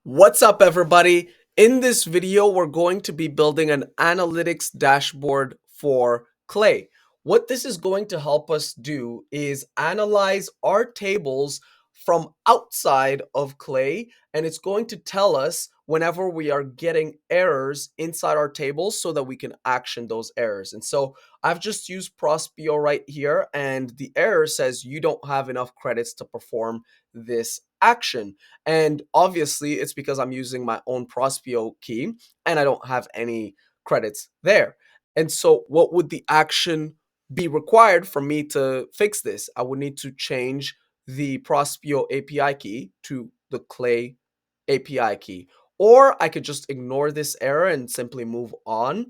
What's up, everybody? In this video, we're going to be building an analytics dashboard for Clay. What this is going to help us do is analyze our tables from outside of Clay, and it's going to tell us whenever we are getting errors inside our tables so that we can action those errors. And so I've just used Prospeo right here, and the error says you don't have enough credits to perform this action. And obviously, it's because I'm using my own Prospeo key and I don't have any credits there. And so, what would the action be required for me to fix this? I would need to change the Prospeo API key to the Clay API key. Or I could just ignore this error and simply move on.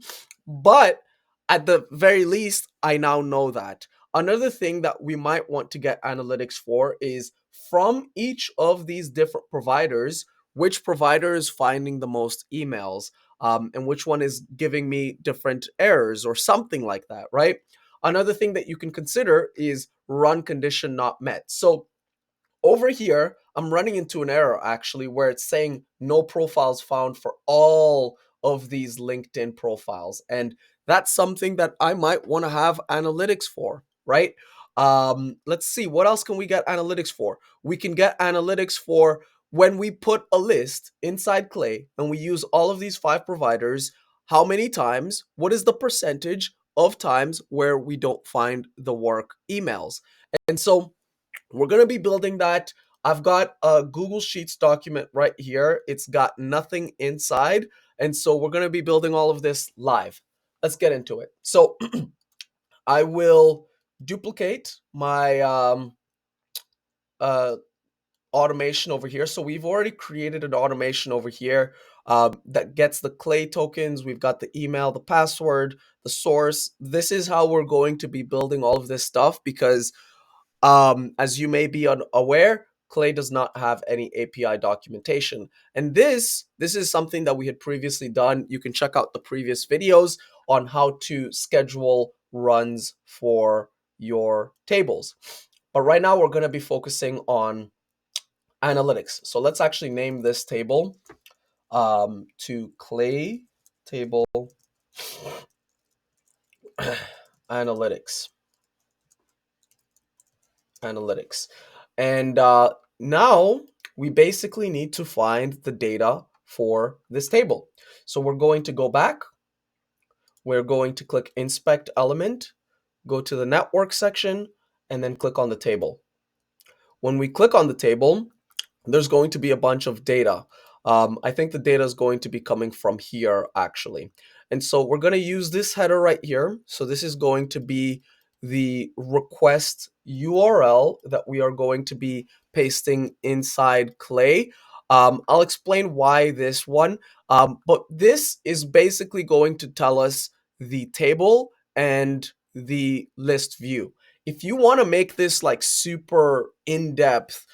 But at the very least, I now know that. Another thing that we might want to get analytics for is from each of these different providers, which provider is finding the most emails, and which one is giving me different errors or something like that, right? Another thing that you can consider is run condition not met. So over here, I'm running into an error actually where it's saying no profiles found for all of these LinkedIn profiles. And that's something that I might want to have analytics for, right? Let's see, what else can we get analytics for? We can get analytics for when we put a list inside Clay and we use all of these 5 providers, how many times, what is the percentage of times where we don't find the work emails? And so we're going to be building that. I've got a Google Sheets document right here. It's got nothing inside. And so we're going to be building all of this live. Let's get into it. So I will duplicate my uh, automation over here. So we've already created an automation over here that gets the Clay tokens. We've got the email, the password, the source. This is how we're going to be building all of this stuff because as you may be unaware, Clay does not have any API documentation. And this is something that we had previously done. You can check out the previous videos on how to schedule runs for your tables. But right now we're going to be focusing on analytics. So let's actually name this table to Clay table analytics. Analytics. And now we basically need to find the data for this table. So we're going to go back. We're going to click Inspect Element, go to the Network section, and then click on the table. When we click on the table, there's going to be a bunch of data. I think the data is going to be coming from here actually. And so we're going to use this header right here. So this is going to be the request URL that we are going to be pasting inside Clay. I'll explain why this one, but this is basically going to tell us the table and the list view. If you want to make this like super in-depth,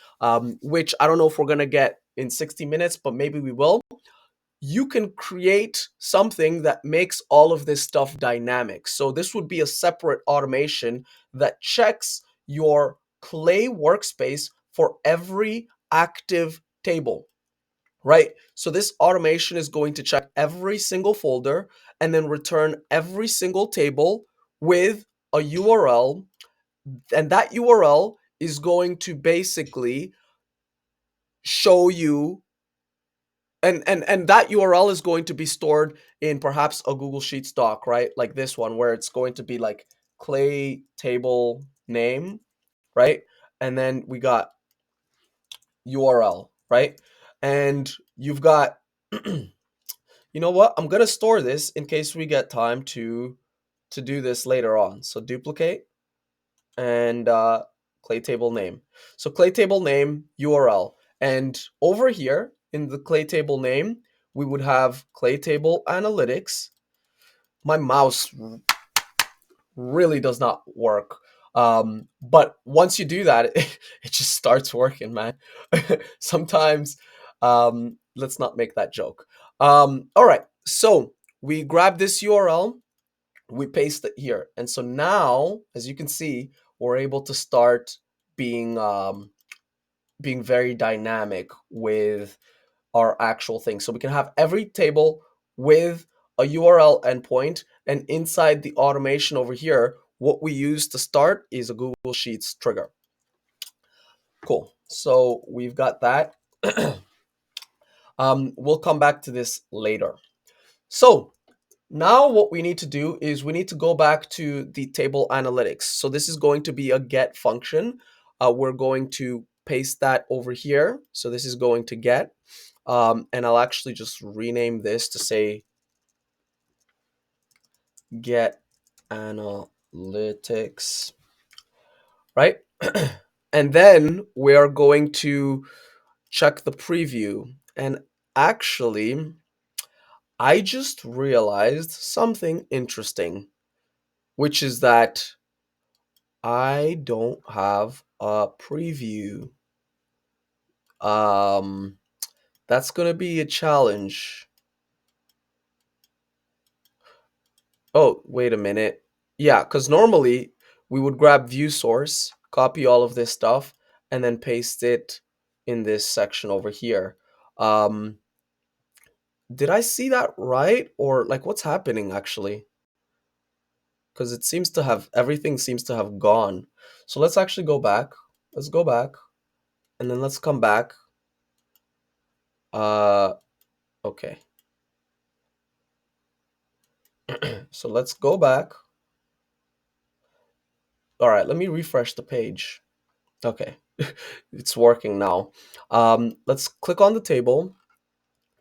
which I don't know if we're going to get in 60 minutes, but maybe we will. You can create something that makes all of this stuff dynamic. So this would be a separate automation that checks your Clay workspace for every active table, right? So this automation is going to check every single folder and then return every single table with a URL. And that URL is going to basically show you, and that URL is going to be stored in perhaps a Google Sheets doc, right? Like this one where it's going to be like Clay table name, right? And then we got URL, right? And you've got you know what? I'm going to store this in case we get time to do this later on. So duplicate and Clay table name. So Clay table name URL. And over here in the Clay table name, we would have Clay table analytics. My mouse really does not work. But once you do that, it just starts working, man. Sometimes, let's not make that joke. All right, so we grab this URL, we paste it here. And so now, as you can see, we're able to start being being very dynamic with our actual thing. So we can have every table with a URL endpoint, and inside the automation over here, what we use to start is a Google Sheets trigger. Cool. So we've got that. We'll come back to this later. So now what we need to do is we need to go back to the table analytics. So this is going to be a get function. We're going to paste that over here. So this is going to get, and I'll actually just rename this to say get analytics, right? And then we are going to check the preview. And actually, I just realized something interesting, which is that I don't have a preview. Um, that's gonna be a challenge. Oh, wait a minute. Yeah, because normally we would grab view source, copy all of this stuff, and then paste it in this section over here. Um, did I see that right? Or like what's happening actually? Because it seems to have, everything seems to have gone. So let's actually go back. Let's go back and then let's come back. Uh, okay. So let's go back. All right, let me refresh the page. Okay, it's working now. Let's click on the table.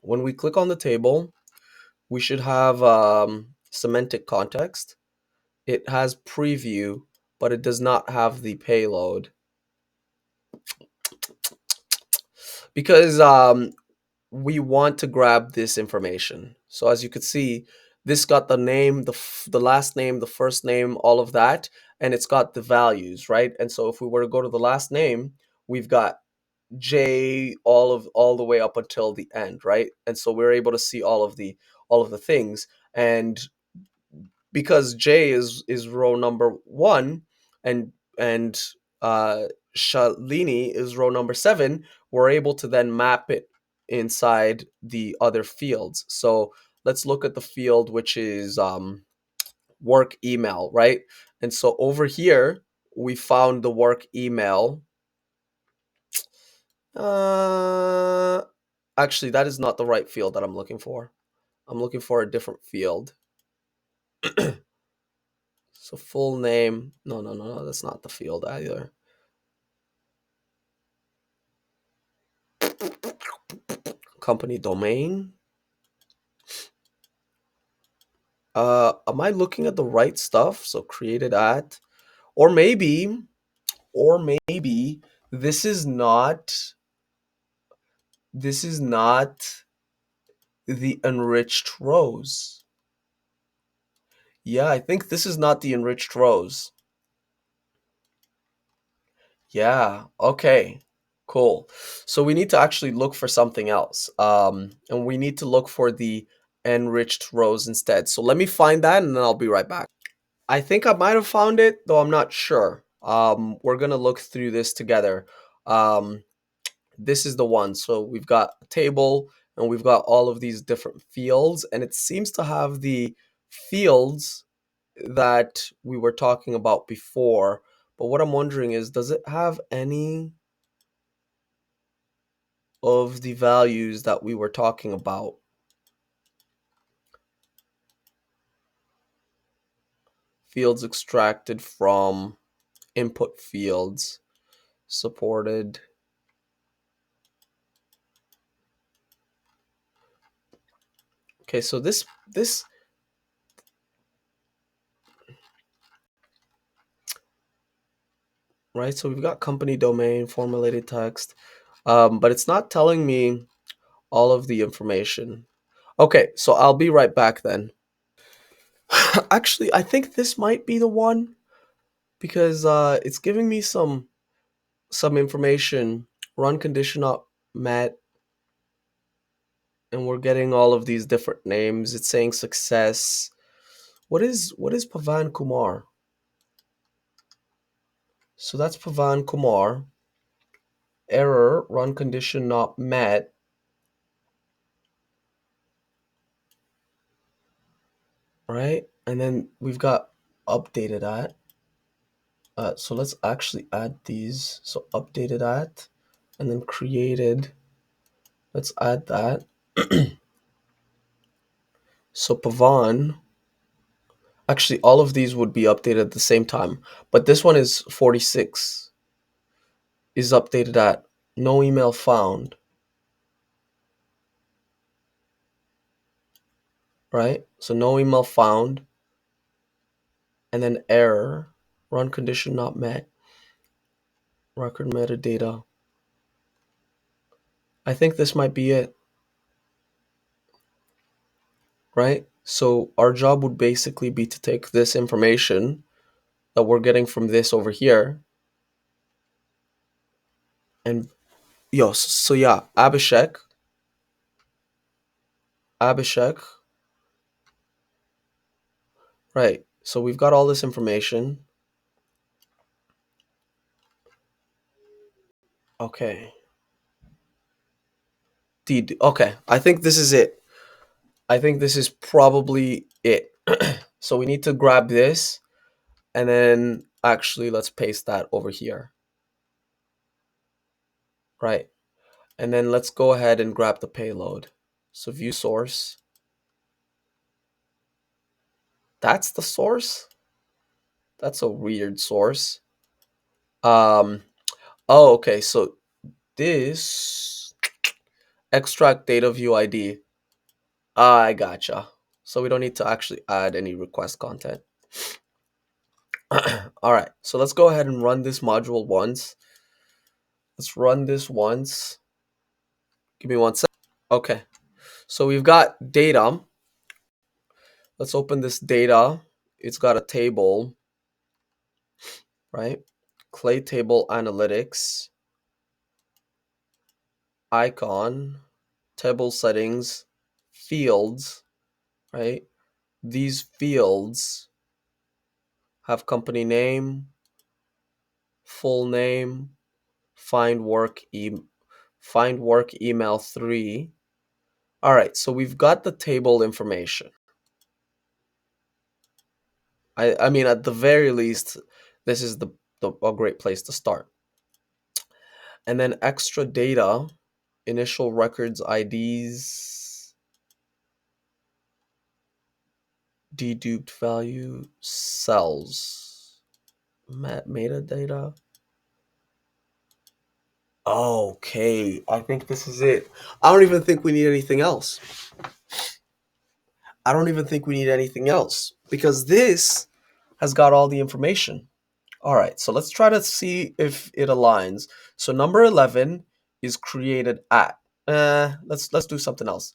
When we click on the table, we should have semantic context. It has preview, but it does not have the payload because we want to grab this information. So as you could see, this got the name, the last name, the first name, all of that, and it's got the values, right? And so if we were to go to the last name, we've got J all the way up until the end, right? And so we're able to see all of the things. And because J is row number 1 and and Shalini is row number 7, we're able to then map it inside the other fields. So let's look at the field which is work email, right? And so over here we found the work email. Uh, Actually, that is not the right field that I'm looking for. I'm looking for a different field. So full name. No, no, no, no. That's not the field either. Company domain. Am I looking at the right stuff? So created at, or or maybe this is not. This is not the enriched rows. Yeah, I think this is not the enriched rows. Yeah, okay, cool. So we need to actually look for something else. And we need to look for the enriched rows instead. So let me find that and then I'll be right back. I think I might have found it, though I'm not sure. We're gonna look through this together. Um, this is the one. So we've got a table and we've got all of these different fields, and it seems to have the fields that we were talking about before. But what I'm wondering is, does it have any of the values that we were talking about? Fields extracted from input fields supported. Okay, so this right, so we've got company domain, formulated text, but it's not telling me all of the information. Okay, so I'll be right back then. Actually, I think this might be the one because it's giving me some information. Run condition not met, and we're getting all of these different names. It's saying success. What is Pavan Kumar? So that's Pavan Kumar. Error, run condition not met. right? And then we've got updated at. So let's actually add these. So updated at, and then created. Let's add that. So Pavan, actually all of these would be updated at the same time, but this one is 46 is updated at no email found, right? So no email found, and then error, run condition not met, record metadata. I think this might be it, right? So our job would basically be to take this information that we're getting from this over here and so yeah, Abhishek, right? So we've got all this information. Okay. Okay, I think this is it. I think this is probably it. So we need to grab this and then actually let's paste that over here, right? And then let's go ahead and grab the payload. So view source. That's the source? That's a weird source. Um, oh, okay. So this extract data view ID. I gotcha. So we don't need to actually add any request content. All right. So let's go ahead and run this module once. Let's run this once. Give me 1 second. Okay. So we've got data. Let's open this data. It's got a table, right? Clay table analytics, icon, table settings, fields, right? These fields have company name, full name, find work email 3. All right, so we've got the table information. I mean, at the very least, this is a great place to start. And then extra data, initial records IDs, deduped value, cells, metadata. Okay, I think this is it. I don't even think we need anything else. I don't even think we need anything else because this has got all the information. All right, so let's try to see if it aligns. So number 11 is created at. Let's do something else.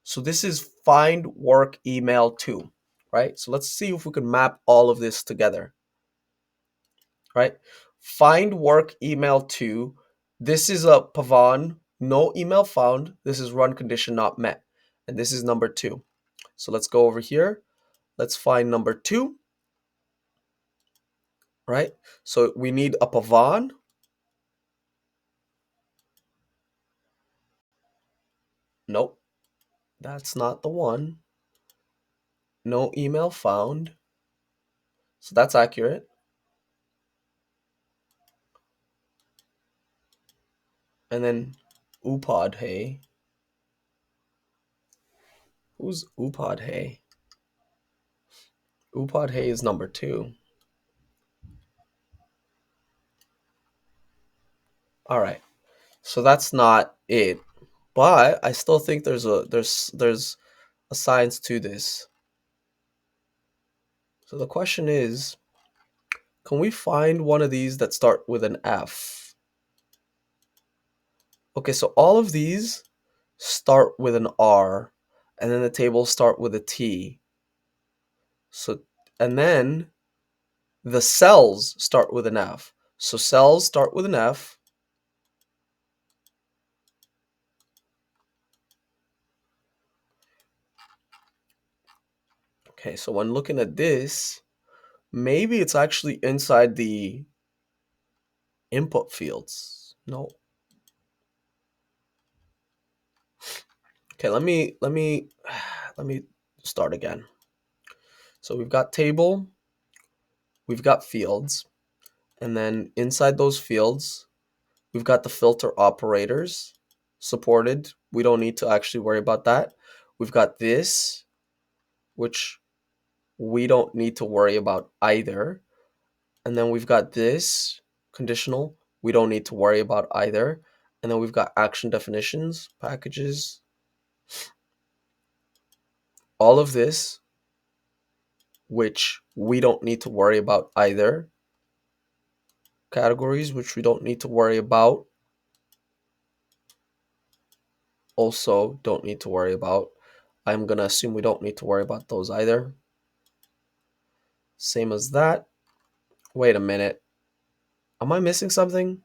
So this is find work email 2, right? So let's see if we can map all of this together, right? Find work email 2. This is a Pavan, no email found. This is run condition not met. And this is number 2. So let's go over here. Let's find number 2, right? So we need a Pavan. Nope, that's not the one. No email found. So that's accurate. And then Upadhe. Who's Upadhe? Upadhe is number 2. All right. So that's not it. But I still think there's a science to this. So the question is, can we find one of these that start with an F? Okay, so all of these start with an R, and then the tables start with a T. So and then the cells start with an F. So cells start with an F. Okay, so when looking at this, maybe it's actually inside the input fields. No. Okay, let me let me start again. So we've got table, we've got fields, and then inside those fields, we've got the filter operators supported. We don't need to actually worry about that. We've got this, which we don't need to worry about either. And then we've got this conditional. We don't need to worry about either. And then we've got action definitions, packages, all of this, which we don't need to worry about either. Categories, which we don't need to worry about, also don't need to worry about. I'm going to assume we don't need to worry about those either. Same as that. Wait a minute. Am I missing something?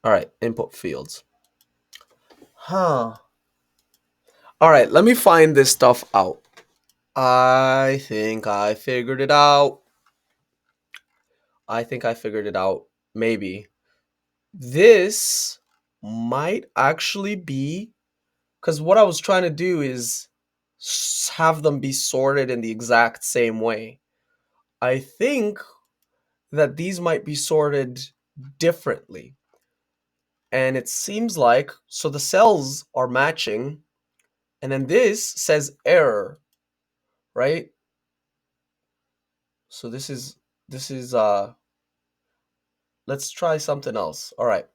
All right, input fields. Huh. All right, let me find this stuff out. I think I figured it out. I think I figured it out. Maybe. This might actually be because what I was trying to do is have them be sorted in the exact same way. I think that these might be sorted differently. And it seems like, so the cells are matching, and then this says error, right? So this is let's try something else. All right.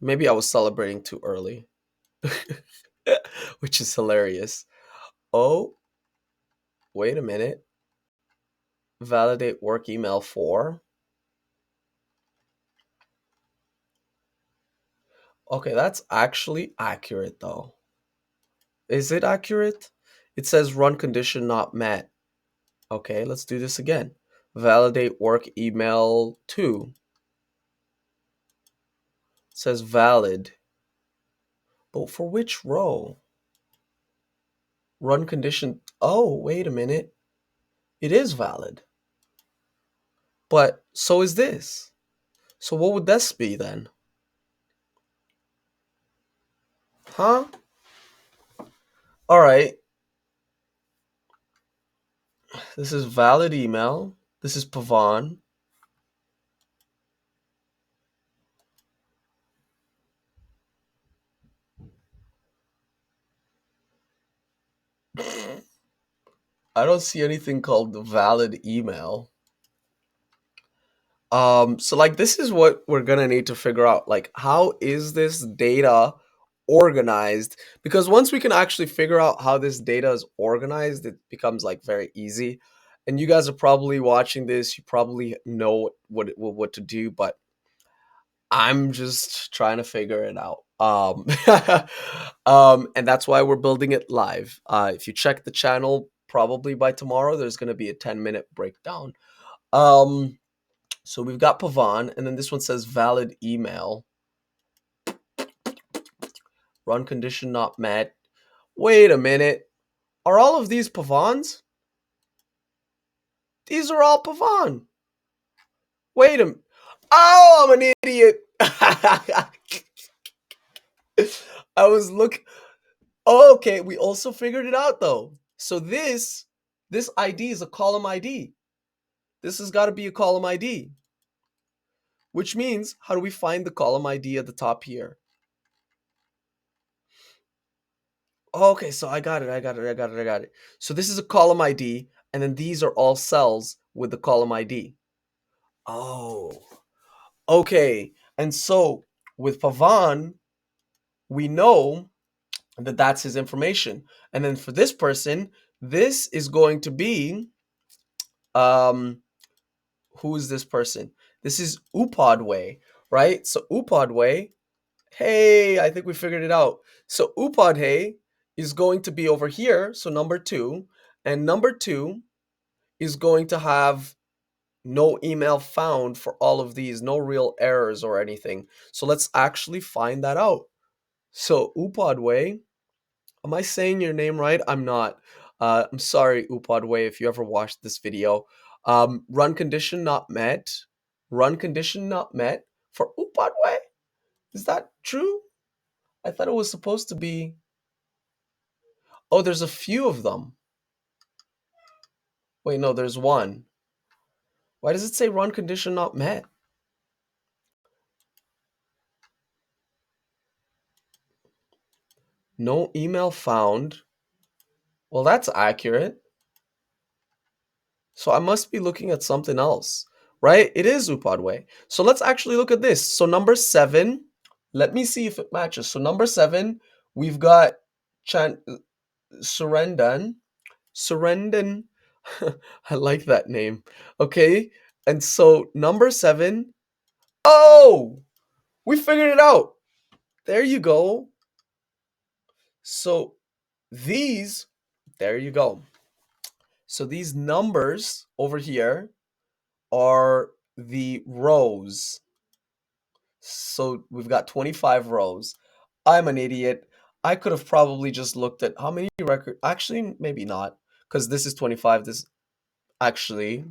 Maybe I was celebrating too early, which is hilarious. Oh, wait a minute. Validate work email for. Okay, that's actually accurate though. Is it accurate? It says run condition not met. Okay, let's do this again. Validate work email to. It says valid. But for which row? Run condition. Oh, wait a minute. It is valid. But so is this. So what would this be then? Huh? All right. This is valid email. This is Pavan. I don't see anything called valid email. So like this is what we're gonna need to figure out. Like, how is this data organized? Because once we can actually figure out how this data is organized, it becomes like very easy. And you guys are probably watching this, you probably know what to do, but I'm just trying to figure it out. And that's why we're building it live. If you check the channel, probably by tomorrow, there's gonna be a 10-minute breakdown. Um, so we've got Pavan, and then this one says valid email. Run condition not met. Wait a minute. Are all of these Pavans? These are all Pavan. Wait a minute. Oh, I'm an idiot. I was looking. Oh, okay, we also figured it out though. So this ID is a column ID. This has got to be a column ID, which means how do we find the column ID at the top here? Okay, so I got it. So this is a column ID, and then these are all cells with the column ID. Oh, okay. And so with Pavan, we know that that's his information. And then for this person, this is going to be, um, who is this person? This is Upadway, right? So Upadway, hey, I think we figured it out. So Upadhay is going to be over here, so number 2, and number 2 is going to have no email found for all of these, no real errors or anything. So let's actually find that out. So Upadway, am I saying your name right? I'm not. I'm sorry, Upadway, if you ever watched this video. Run condition not met. Run condition not met for Upadway. Is that true? I thought it was supposed to be. Oh, there's a few of them. Wait, no, there's one. Why does it say run condition not met? No email found. Well, that's accurate. So I must be looking at something else, right? It is Upadwe. So let's actually look at this. So number 7, let me see if it matches. So number 7, we've got Chan Surendan. Surendan. I like that name. Okay. And so number 7, oh, we figured it out. There you go. So these, there you go. So these numbers over here are the rows. So we've got 25 rows. I'm an idiot. I could have probably just looked at how many record. Actually, maybe not, because this is 25. This actually,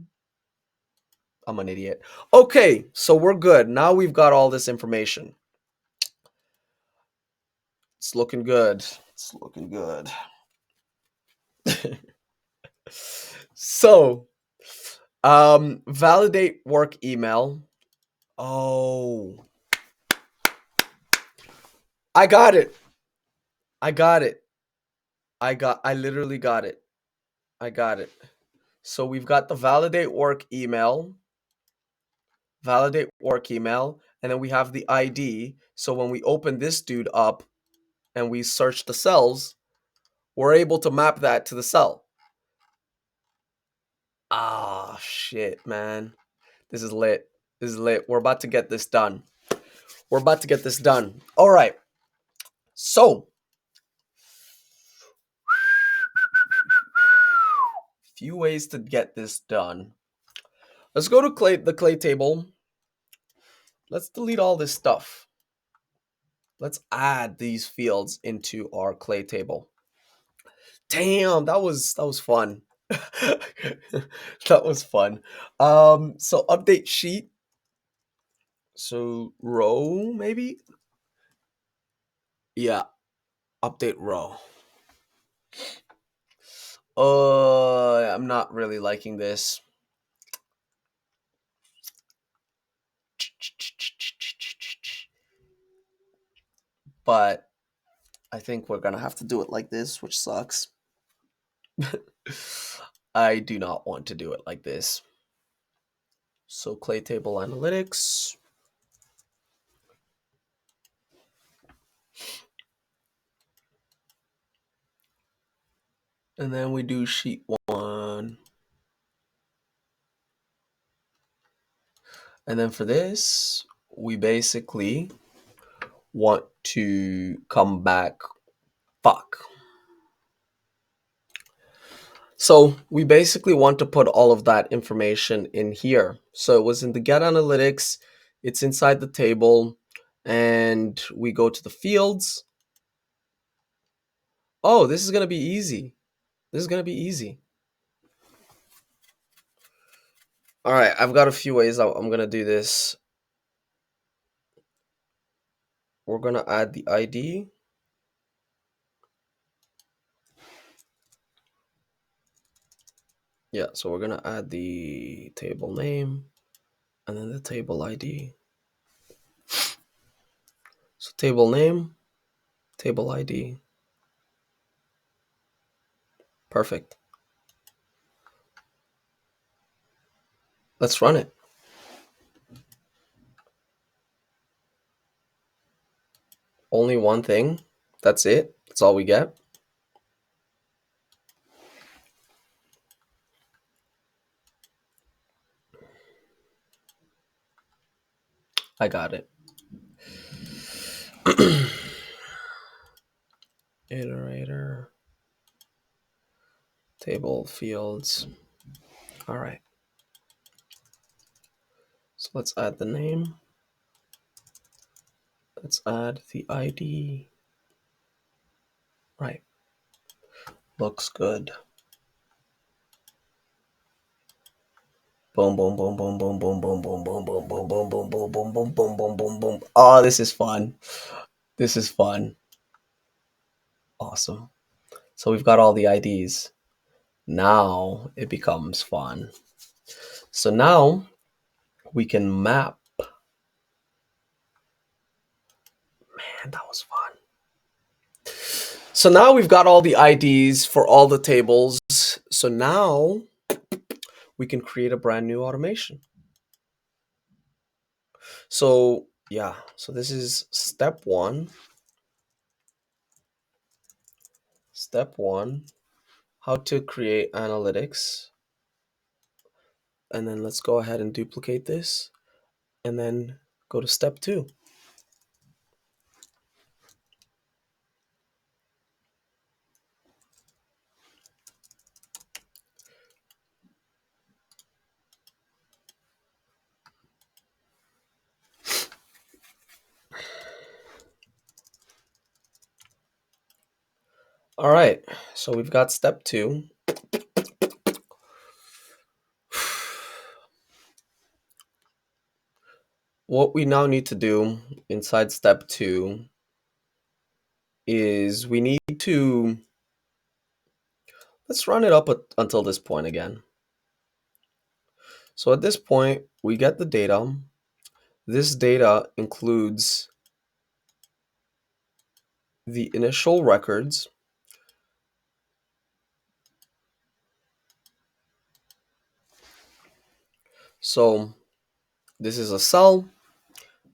I'm an idiot. Okay, so we're good. Now we've got all this information. It's looking good. It's looking good. So, validate work email. Oh, I got it. I got it. I literally got it. I got it. So we've got the validate work email, and then we have the ID. So when we open this dude up and we search the cells, we're able to map that to the cell. Ah, shit, man. This is lit. This is lit. We're about to get this done. We're about to get this done. All right. So, few ways to get this done. Let's go to the clay table. Let's delete all this stuff. Let's add these fields into our clay table. Damn, that was fun. That was fun. So update sheet. So row maybe? Yeah, update row. I'm not really liking this. But I think we're gonna have to do it like this, which sucks. I do not want to do it like this. So clay table analytics. And then we do sheet 1. And then for this, we basically want to come back. Fuck. So we basically want to put all of that information in here. So it was in the get analytics, it's inside the table, and we go to the fields. Oh, this is going to be easy. This is going to be easy. All right, I've got a few ways I'm going to do this. We're going to add the ID. Yeah, so we're going to add the table name and then the table ID. So table name, table ID. Perfect. Let's run it. Only one thing. That's it. That's all we get. I got it. Iterator. Table fields. All right. So let's add the name. Let's add the ID. Right. Looks good. Boom, boom, boom, boom, boom, boom, boom, boom, boom, boom, boom, boom, boom, boom, boom, boom, boom, boom, boom, boom. Oh, this is fun. This is fun. Awesome. So we've got all the IDs. Now it becomes fun. So now we can map. Man, that was fun. So now we've got all the IDs for all the tables. So now we can create a brand new automation. So yeah, so this is step one. Step one, how to create analytics. And then let's go ahead and duplicate this and then go to step two. All right, so we've got step two. What we now need to do inside step two is we need to, let's run it up until this point again. So at this point, we get the data. This data includes the initial records. So this is a cell.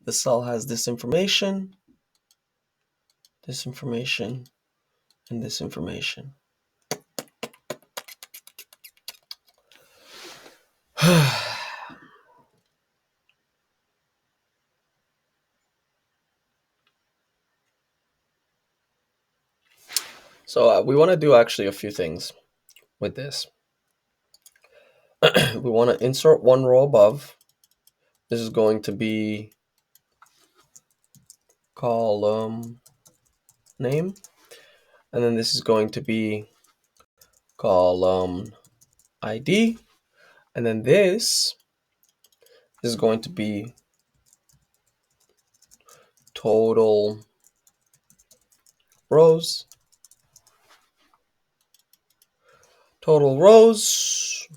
The cell has this information, and this information. So we want to do actually a few things with this. We want to insert one row above. This is going to be column name. And then this is going to be column ID. And then this is going to be total rows. Total rows.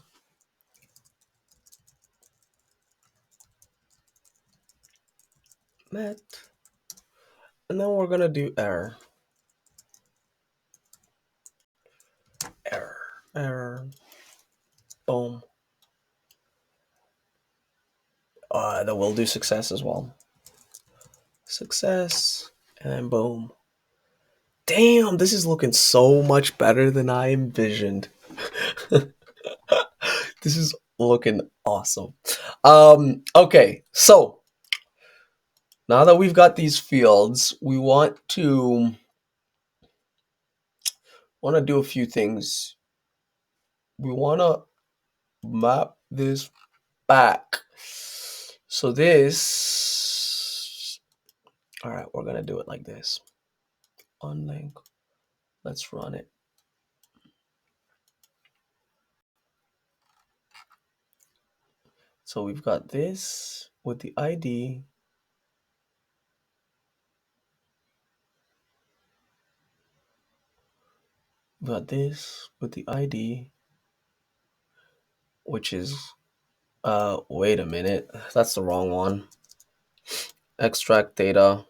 Met. And then we're going to do error. Error. Boom. Then we'll do success as well. Success. And then boom. Damn, this is looking so much better than I envisioned. This is looking awesome. Okay, so now that we've got these fields, we want to do a few things. We want to map this back. So this, all right, we're going to do it like this. Unlink. Let's run it. So we've got this with the ID. We've got this with the ID, which is, wait a minute. That's the wrong one. Extract data.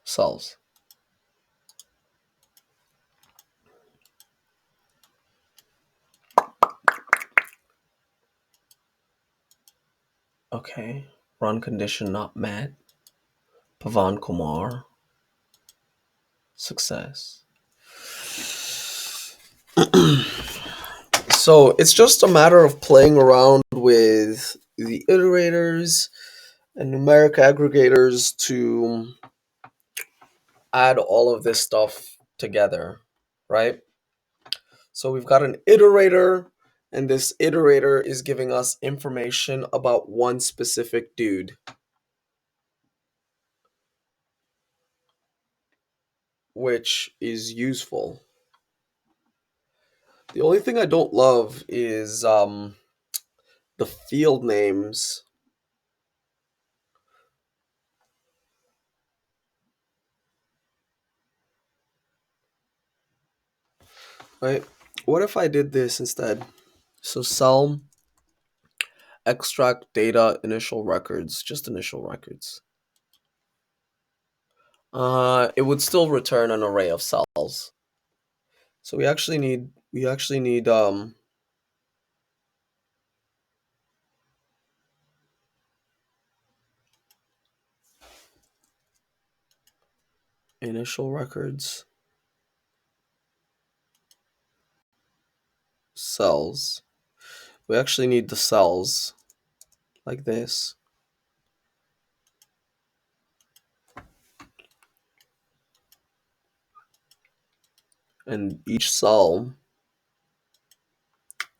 Cells. Okay. Run condition not met. Pavan Kumar. Success. So it's just a matter of playing around with the iterators and numeric aggregators to add all of this stuff together, right? So we've got an iterator, and this iterator is giving us information about one specific dude, which is useful. The only thing I don't love is the field names. right? What if I did this instead? So cell extract data initial records, just initial records. It would still return an array of cells. So we actually need initial records, cells. We actually need the cells like this. And each cell,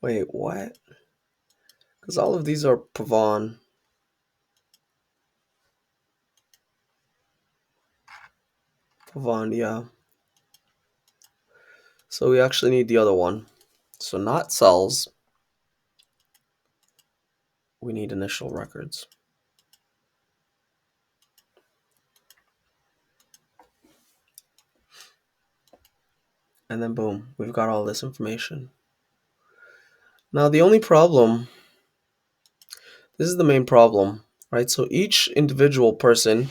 wait, what? Because all of these are Pavan. Pavan, yeah. So we actually need the other one. So not cells, we need initial records. And then boom, we've got all this information. Now the only problem, this is the main problem, right? So each individual person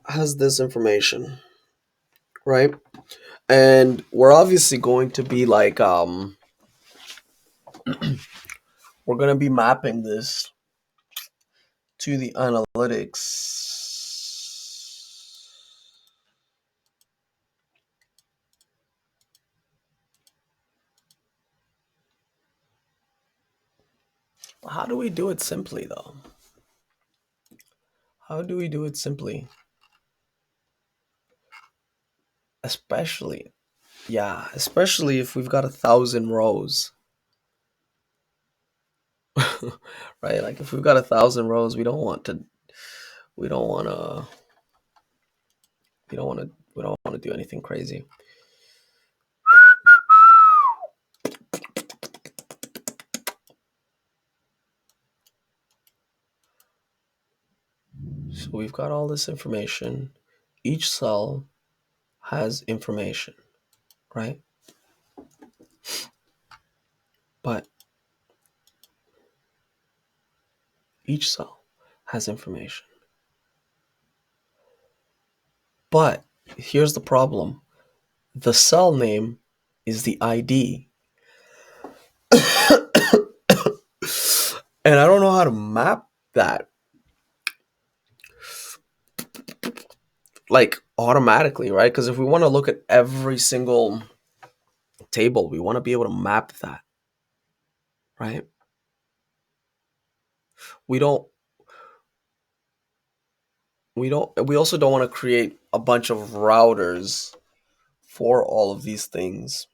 has this information, right? And we're obviously going to be like we're going to be mapping this to the analytics. How do we do it simply though? How do we do it simply? Especially, yeah, especially if we've got 1,000 rows. Right? Like if we've got 1,000 rows, we don't want to, we don't want to do anything crazy. So we've got all this information. Each cell has information, right? But each cell has information. But here's the problem. The cell name is the ID. And I don't know how to map that like automatically, right? Because if we want to look at every single table, we want to be able to map that, right? We don't we also don't want to create a bunch of routers for all of these things.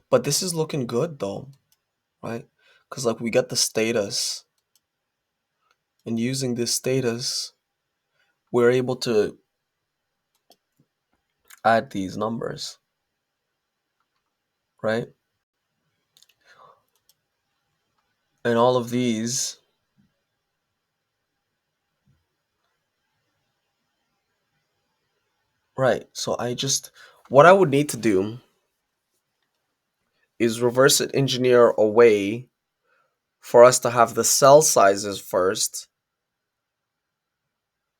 But this is looking good though, right? Because like we get the status, and using this status, we're able to add these numbers, right? And all of these, right? So what I would need to do is reverse it engineer a way for us to have the cell sizes first,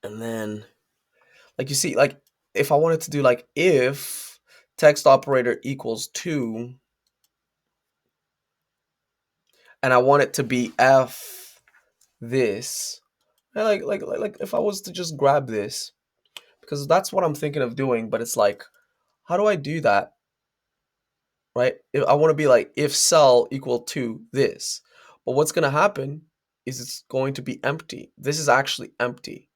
and then like you see, like if I wanted to do like if text operator equals 2, and I want it to be f this, and like if I was to just grab this, because that's what I'm thinking of doing, but it's like, how do I do that, right? If I want to be like if cell equal to this, but what's going to happen is it's going to be empty. This is actually empty.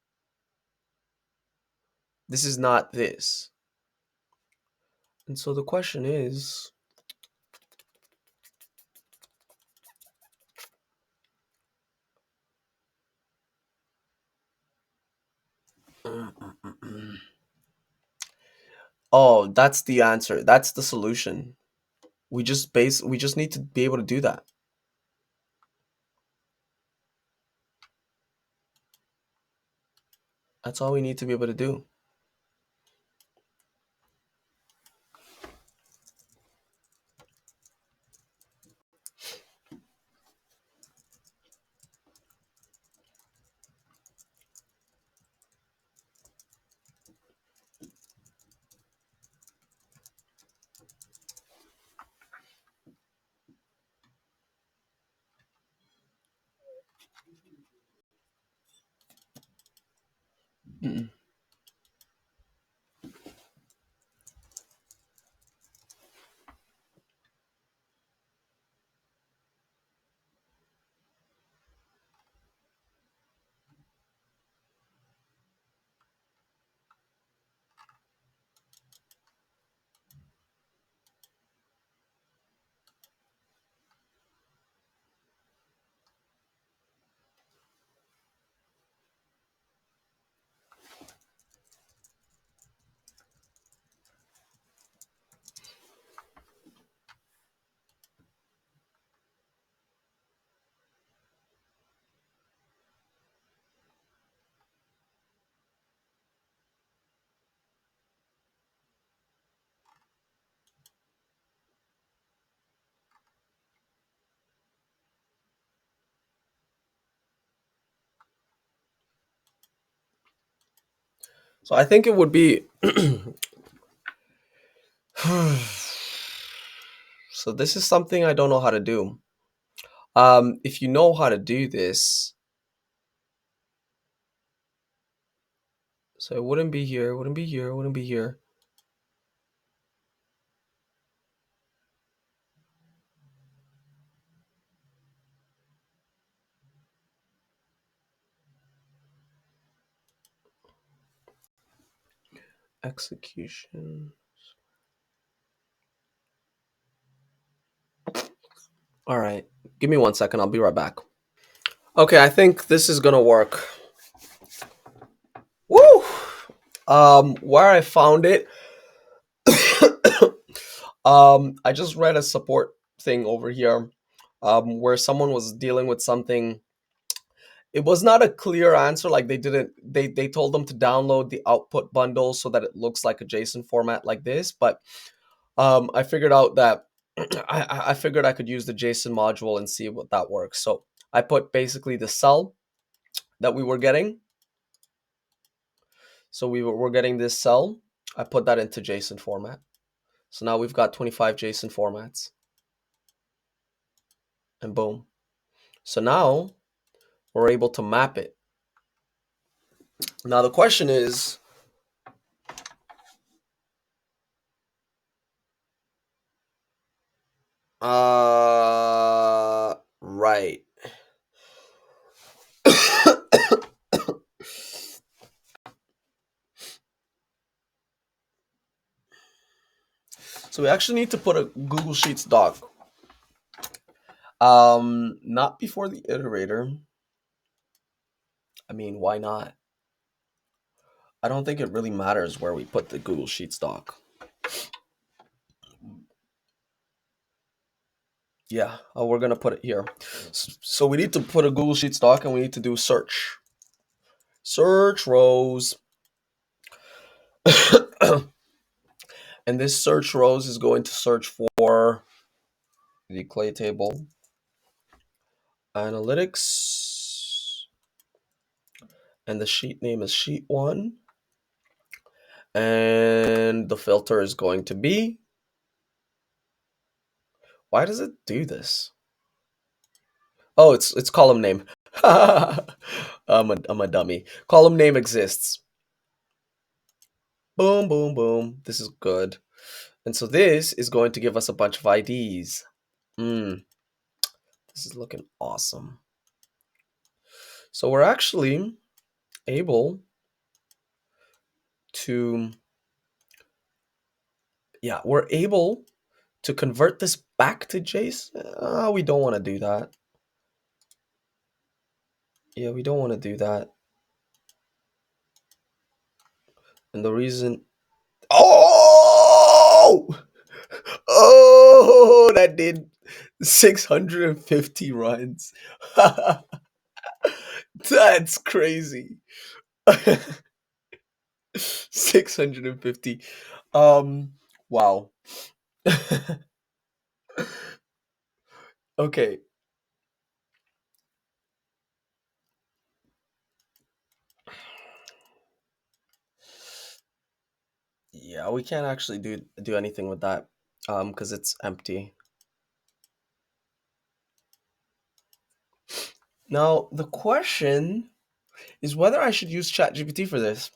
This is not this. And so the question is, oh, that's the answer. That's the solution. We just need to be able to do that. That's all we need to be able to do. Mm. So I think it would be. So this is something I don't know how to do. If you know how to do this, so it wouldn't be here, wouldn't be here, wouldn't be here. Execution. All right, give me 1 second. I'll be right back. Okay, I think this is gonna work. Woo! Where I found it, I just read a support thing over here, where someone was dealing with something. It was not a clear answer. Like they didn't. They told them to download the output bundle so that it looks like a JSON format like this. But I figured out that I figured I could use the JSON module and see what that works. So I put basically the cell that we were getting. So we're getting this cell. I put that into JSON format. So now we've got 25 JSON formats. And boom. So now we're able to map it. Now the question is, right. So we actually need to put a Google Sheets doc. Not before the iterator. I mean, why not? I don't think it really matters where we put the Google Sheets doc. Yeah, we're gonna put it here. So we need to put a Google Sheets doc and we need to do search. Search rows. And this search rows is going to search for the clay table, analytics, and the sheet name is sheet 1. And the filter is going to be, why does it do this? Oh, it's column name. I'm a dummy. Column name exists. Boom, boom, boom. This is good. And so this is going to give us a bunch of IDs. This is looking awesome. So we're actually able to, yeah, we're able to convert this back to JSON. We don't want to do that. Yeah, we don't want to do that. And the reason, oh, oh, that did 650 runs. That's crazy. 650. Um, wow. Okay. Yeah, we can't actually do anything with that because it's empty. Now, the question is whether I should use ChatGPT for this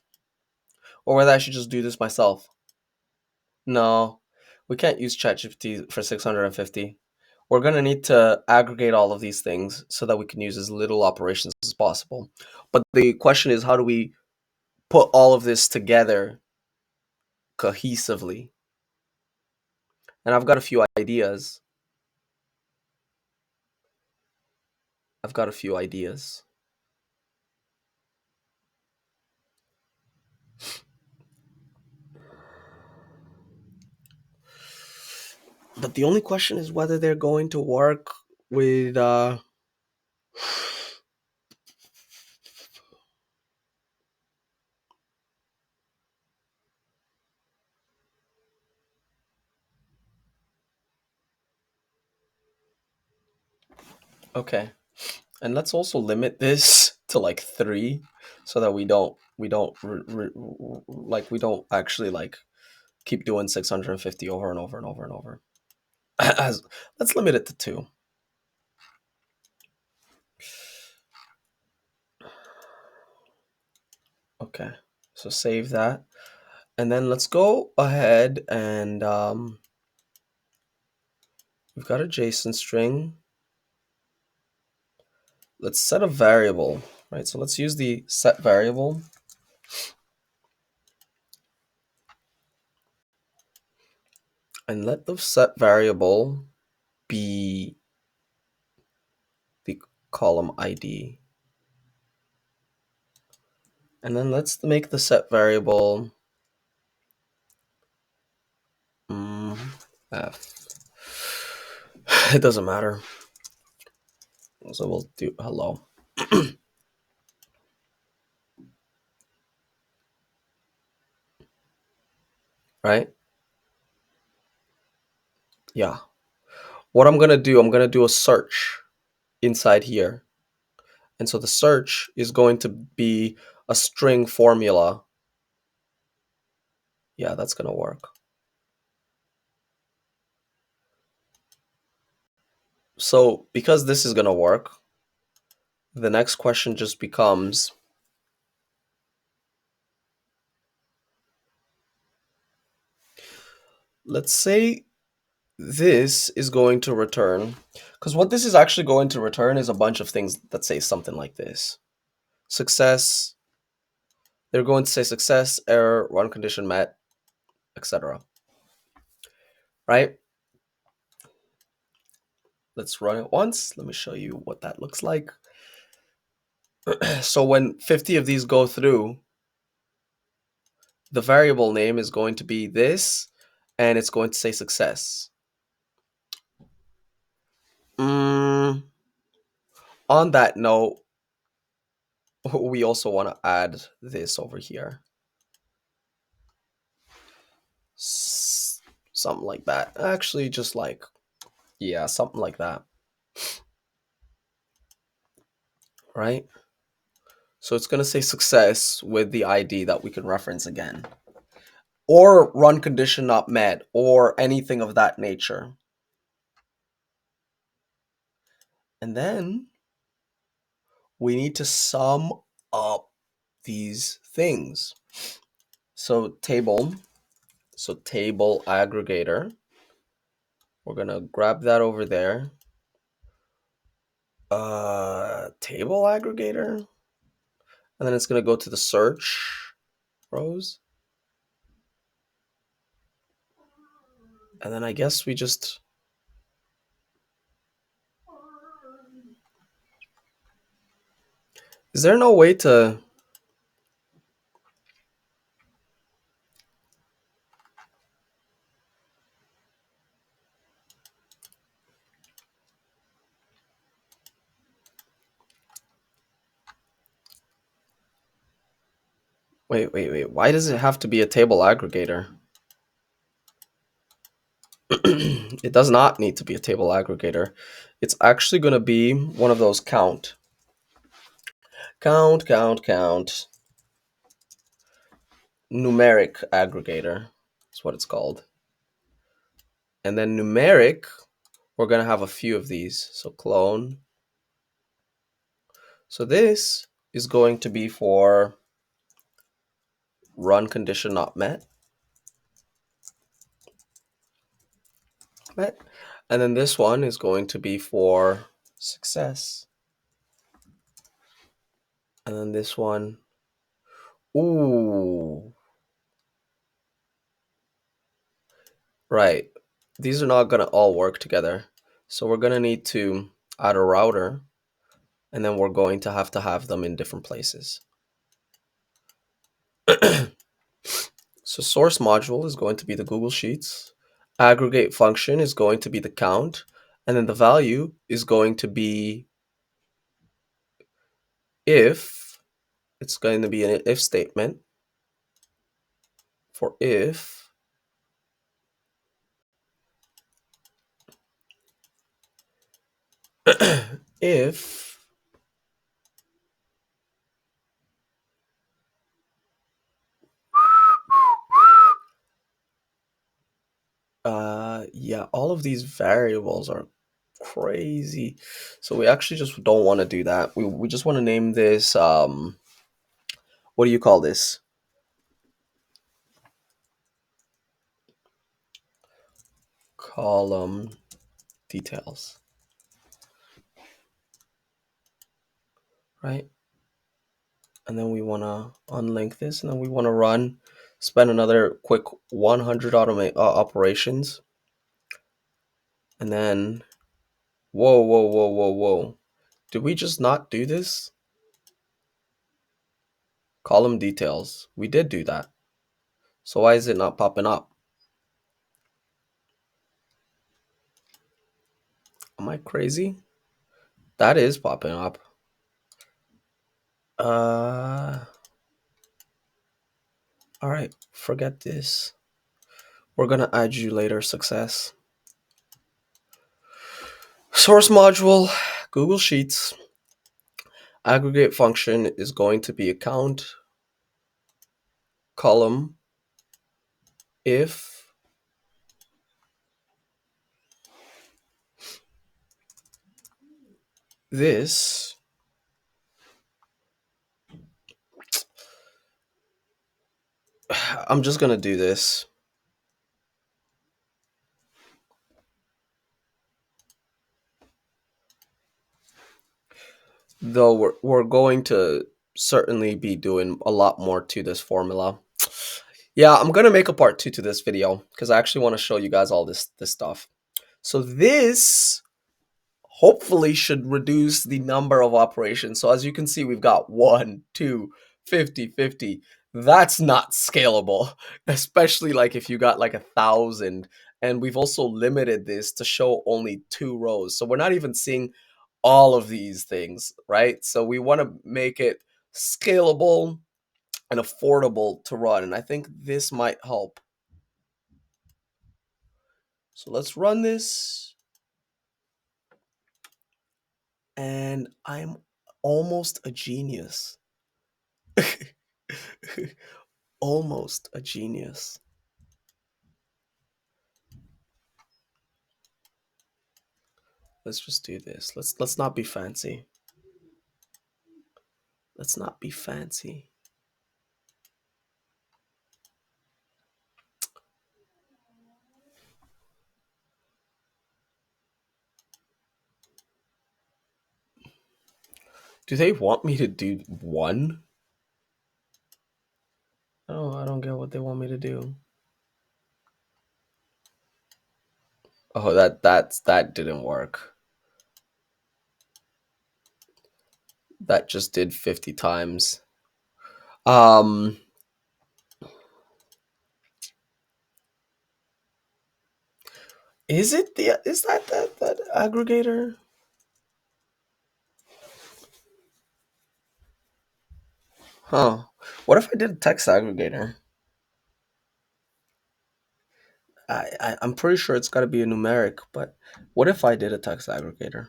or whether I should just do this myself. No, we can't use ChatGPT for 650. We're going to need to aggregate all of these things so that we can use as little operations as possible. But the question is, how do we put all of this together cohesively? And I've got a few ideas. I've got a few ideas. But the only question is whether they're going to work with okay. And let's also limit this to like 3 so that we don't actually like keep doing 650 over and over and over and over. As let's limit it to 2. Okay. So save that. And then let's go ahead and we've got a JSON string. Let's set a variable, right? So let's use the set variable. And let the set variable be the column ID. And then let's make the set variable F. It doesn't matter. So we'll do hello. Right? Yeah. What I'm going to do a search inside here. And so the search is going to be a string formula. Yeah, that's going to work. So because this is going to work, the next question just becomes, let's say this is going to return, because what this is actually going to return is a bunch of things that say something like this. Success, they're going to say success, error, run condition met, etc. Right? Let's run it once. Let me show you what that looks like. So when 50 of these go through, the variable name is going to be this, and it's going to say success. On that note, we also want to add this over here. Something like that. Actually, just like, yeah, something like that. Right? So it's going to say success with the ID that we can reference again. Or run condition not met, or anything of that nature. And then we need to sum up these things. So table aggregator. We're going to grab that over there. Table aggregator. And then it's going to go to the search rows. And then I guess we just... Is there no way to... Wait, wait, wait. Why does it have to be a table aggregator? It does not need to be a table aggregator. It's actually going to be one of those count numeric aggregator. That's what it's called. And then numeric, we're going to have a few of these. So clone. So this is going to be for run condition not met. Met. And then this one is going to be for success. And then this one, ooh, right. These are not going to all work together. So we're going to need to add a router, and then we're going to have them in different places. So source module is going to be the Google Sheets. Aggregate function is going to be the count. And then the value is going to be if, it's going to be an if statement for if yeah, all of these variables are crazy. So we actually just don't want to do that. We just want to name this what do you call this? Column details, right? And then we want to unlink this, and then we want to spend another quick 100 automate operations. And then whoa, did we just not do this? Column details, we did do that. So why is it not popping up? Am I crazy? That is popping up. All right, forget this. We're gonna add you later, success. Source module, Google Sheets. Aggregate function is going to be a count column if this I'm just gonna do this. Though we're going to certainly be doing a lot more to this formula. Yeah, I'm gonna make a part 2 to this video because I actually want to show you guys all this stuff. So this hopefully should reduce the number of operations. So as you can see, we've got 1, 2, 50, 50. That's not scalable, especially like if you got like 1,000. And we've also limited this to show only 2 rows. So we're not even seeing all of these things, right? So we want to make it scalable and affordable to run. And I think this might help. So let's run this. And I'm almost a genius. Almost a genius. Let's just do this. Let's not be fancy. Let's not be fancy. Do they want me to do 1? Oh, I don't get what they want me to do. Oh, that didn't work. That just did 50 times. Is that aggregator? Huh. What if I did a text aggregator? I'm pretty sure it's got to be a numeric, but what if I did a text aggregator?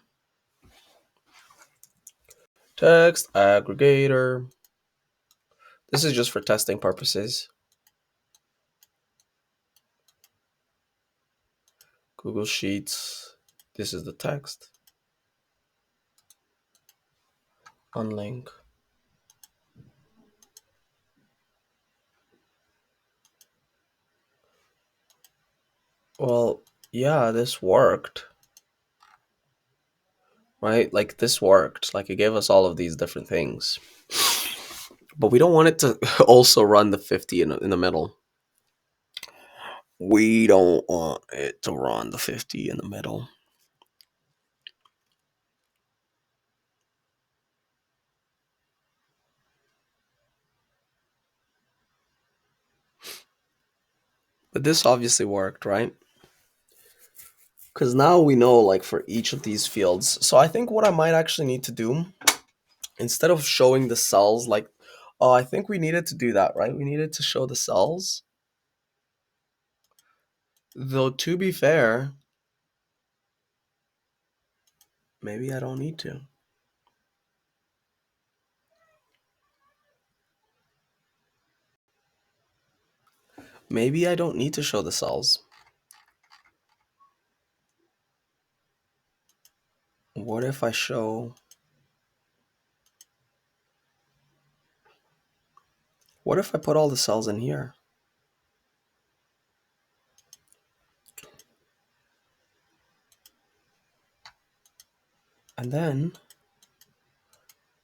Text aggregator. This is just for testing purposes. Google Sheets. This is the text. Unlink. Well, yeah, this worked. Right? Like this worked. Like it gave us all of these different things. But we don't want it to also run the 50 in the middle. We don't want it to run the 50 in the middle. But this obviously worked, right? Because now we know, like, for each of these fields. So I think what I might actually need to do, instead of showing the cells, like, oh, I think we needed to do that, right? We needed to show the cells. Though, to be fair, maybe I don't need to. Maybe I don't need to show the cells. What if I show... What if I put all the cells in here? And then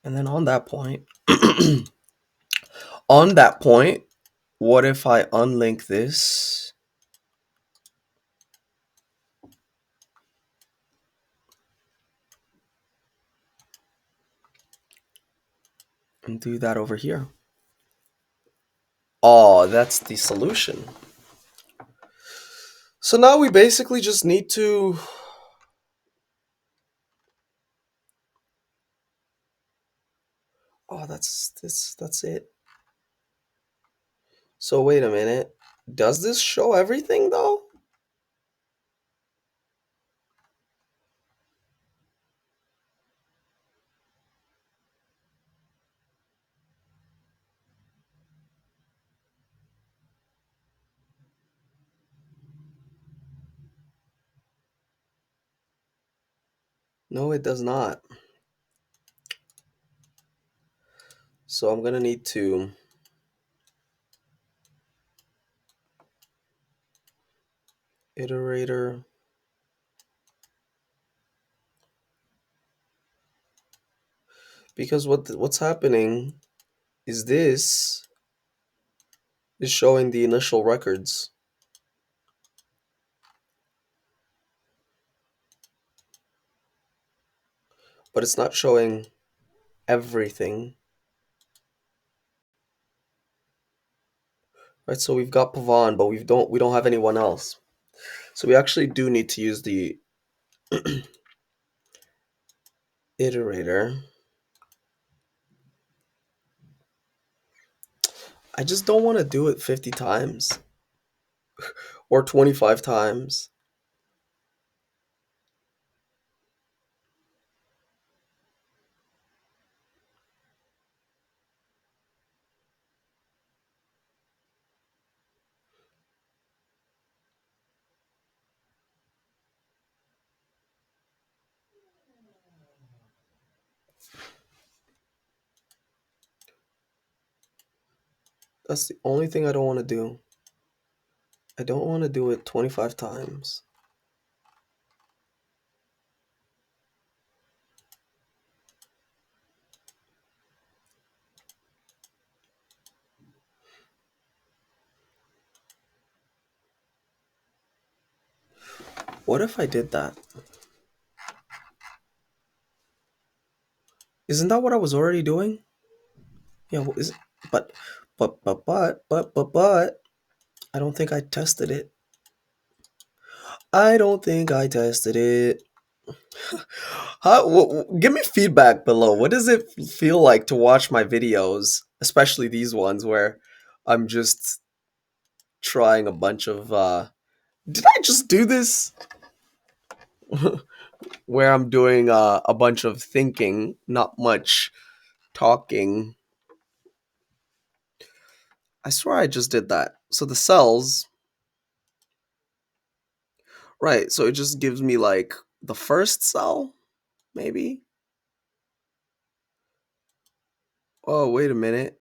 on that point, on that point, what if I unlink this and do that over here? Oh, that's the solution. So now we basically just need to... Oh, that's it. So wait a minute. Does this show everything though? No, it does not. So I'm gonna need to iterator. Because what's happening is this is showing the initial records, but it's not showing everything. Right? So we've got Pavan, but we don't have anyone else. So we actually do need to use the iterator. I just don't want to do it 50 times or 25 times. That's the only thing I don't want to do. I don't want to do it 25 times. What if I did that? Isn't that what I was already doing? Yeah, but but I don't think I tested it. I don't think I tested it. Give me feedback below. What does it feel like to watch my videos, especially these ones where I'm just trying a bunch of did I just do this? Where I'm doing a bunch of thinking, not much talking. I swear I just did that. So the cells, right, so it just gives me like the first cell, maybe? Oh, wait a minute.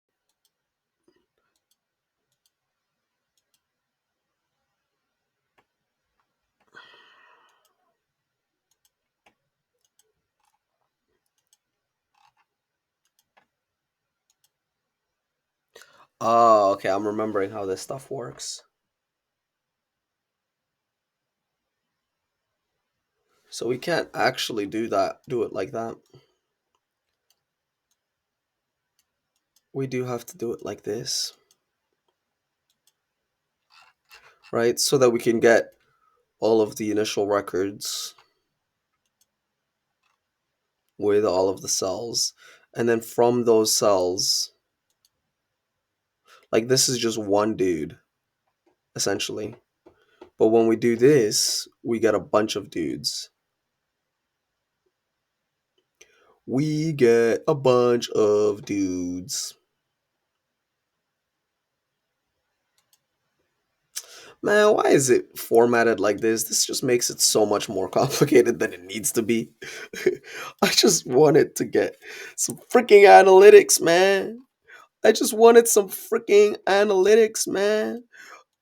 Oh, okay, I'm remembering how this stuff works. So we can't actually do it like that. We do have to do it like this, right? So that we can get all of the initial records with all of the cells. And then from those cells, like this is just one dude, essentially. But when we do this, we get a bunch of dudes. We get a bunch of dudes. Man, why is it formatted like this? This just makes it so much more complicated than it needs to be. I just wanted to get some freaking analytics, man. I just wanted some freaking analytics, man.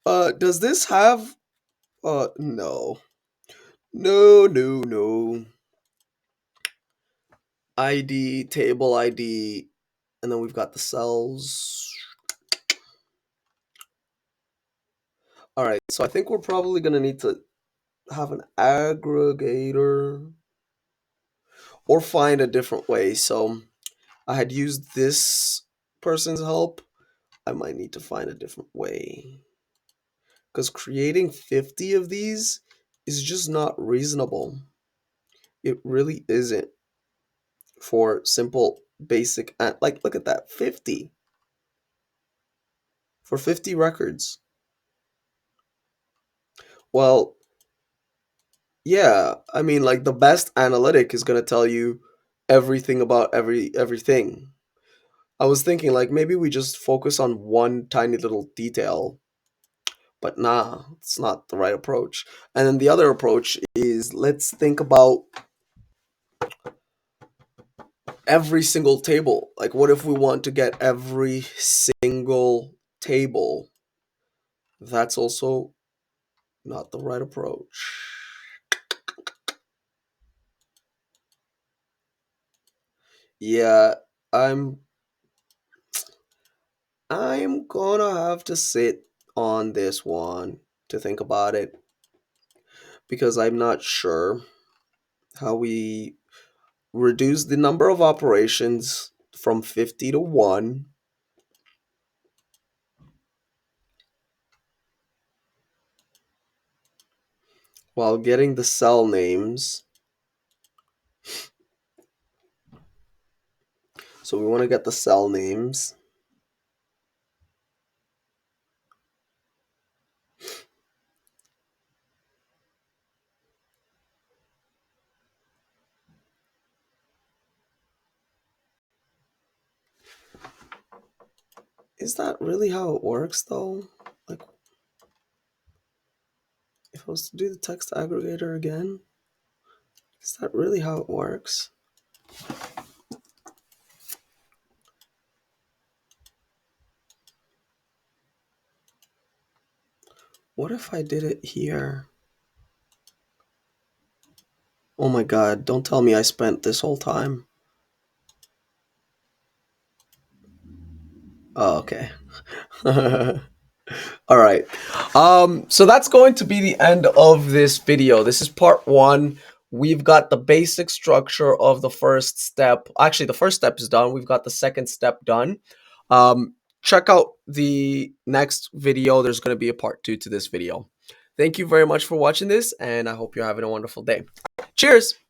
Does this have no. No, no, no. ID, table ID, and then we've got the cells. All right, so I think we're probably gonna need to have an aggregator or find a different way. So I had used this person's help. I might need to find a different way because creating 50 of these is just not reasonable. It really isn't for simple basic like look at that 50 for 50 records. Well, yeah, I mean like the best analytic is going to tell you everything about everything. I was thinking like maybe we just focus on one tiny little detail, but nah, it's not the right approach. And then the other approach is let's think about every single table. Like what if we want to get every single table? That's also not the right approach. Yeah, I'm I'm gonna have to sit on this one to think about it because I'm not sure how we reduce the number of operations from 50 to 1 while getting the cell names. So we want to get the cell names. Is that really how it works though? Like if I was to do the text aggregator again, is that really how it works? What if I did it here? Oh my god, don't tell me I spent this whole time. Oh, okay. All right. So that's going to be the end of this video. This is part one. We've got the basic structure of the first step. Actually, the first step is done. We've got the second step done. Check out the next video. There's going to be a part two to this video. Thank you very much for watching this, and I hope you're having a wonderful day. Cheers.